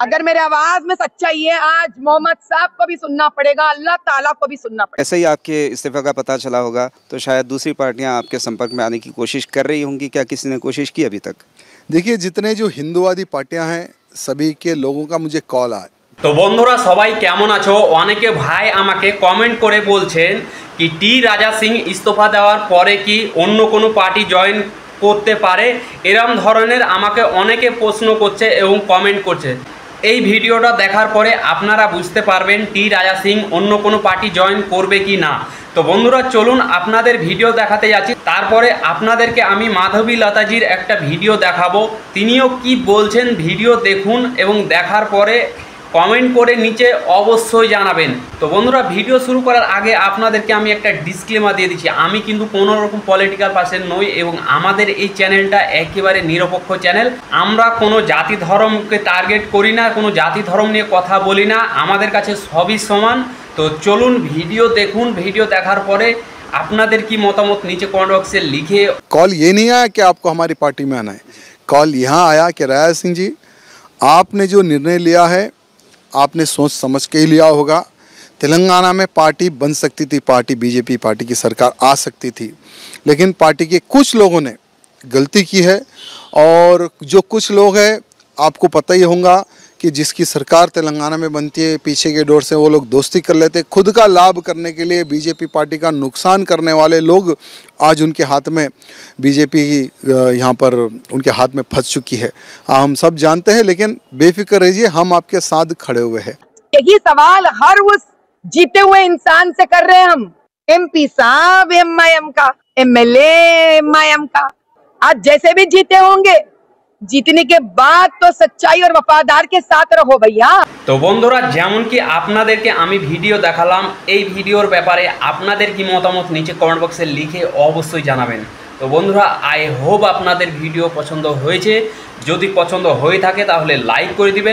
अगर मेरे आवाज में सच्चाई है, आज मोहम्मद साहब को भी सुनना पड़ेगा, अल्लाह ताला को भी सुनना पड़ेगा। ऐसे ही आपके इस्तीफा का पता चला होगा तो शायद दूसरी पार्टियां आपके संपर्क में आने की कोशिश कर रही होंगी। क्या किसी ने कोशिश की अभी तक? देखिए, जितने जो हिंदुवादी पार्टियां हैं सभी के लोगों का मुझे कॉल आया। तो बंधुरा सबाई केमन आछो? अनेके भाई आमाके कमेंट करे बोलছেন कि टी राजा सिंह इस्तफा देওয়ার পরে কি অন্য কোনো পার্টি জয়েন করতে পারে, এরকম ধরনের আমাকে অনেকে প্রশ্ন করছে এবং কমেন্ট করছে। এই ভিডিওটা দেখার পরে আপনারা বুঝতে পারবেন টি রাজা সিং অন্য কোনো পার্টি জয়েন করবে কি না। তো বন্ধুরা চলুন আপনাদের ভিডিও দেখাতে যাচ্ছি। তারপরে আপনাদেরকে আমি মাধবী লতাজির একটা ভিডিও দেখাবো, তিনিও কি বলছেন ভিডিও দেখুন এবং দেখার পরে কমেন্ট করে নিচে অবশ্যই জানাবেন। তো বন্ধুরা ভিডিও শুরু করার আগে আপনাদেরকে আমি একটা ডিসক্লেমার দিয়ে দিচ্ছি, আমি কিন্তু কোনো রকম পলিটিক্যাল পার্সন নই এবং আমাদের এই চ্যানেলটা একেবারে নিরপেক্ষ চ্যানেল। আমরা কোনো জাতি ধর্মকে টার্গেট করি না, কোনো জাতি ধর্ম নিয়ে কথা বলি না, আমাদের কাছে সবই সমান। তো চলুন ভিডিও দেখুন, ভিডিও দেখার পরে আপনাদের কি মতামত নিচে कमेंट बॉक्स से लिखे। कॉल ये नहीं आया कि आपको हमारी पार्टी में आना है, कॉल यहाँ आया कि राजा सिंह जी आपने जो निर्णय लिया है आपने सोच समझ के ही लिया होगा। तेलंगाना में पार्टी बन सकती थी, पार्टी बीजेपी पार्टी की सरकार आ सकती थी, लेकिन पार्टी के कुछ लोगों ने गलती की है। और जो कुछ लोग हैं आपको पता ही होगा कि जिसकी सरकार तेलंगाना में बनती है पीछे के डोर से वो लोग दोस्ती कर लेते हैं, खुद का लाभ करने के लिए बीजेपी पार्टी का नुकसान करने वाले लोग आज उनके हाथ में बीजेपी यहाँ पर उनके हाथ में फंस चुकी है, हम सब जानते हैं। लेकिन बेफिक्र रहिए, हम आपके साथ खड़े हुए हैं। यही सवाल हर उस जीते हुए इंसान से कर रहे हैं हम। एमपी साहब एमआईएम का, एमएलए एमआईएम का, आज जैसे भी जीते होंगे जीतने के बाद तो सच्चाई और वफादार के साथ रहो भैया। तो बंधुरा जेमन कि आपनादेरके आमी भिडियो देखालाम, এই ভিডিওর ব্যাপারে আপনাদের কি মতামত নিচে কমেন্ট বক্সে লিখে অবশ্যই জানাবেন। তো বন্ধুরা আই হোপ আপনাদের ভিডিও পছন্দ হয়েছে, যদি পছন্দ হয়ে থাকে তাহলে লাইক করে দিবেন।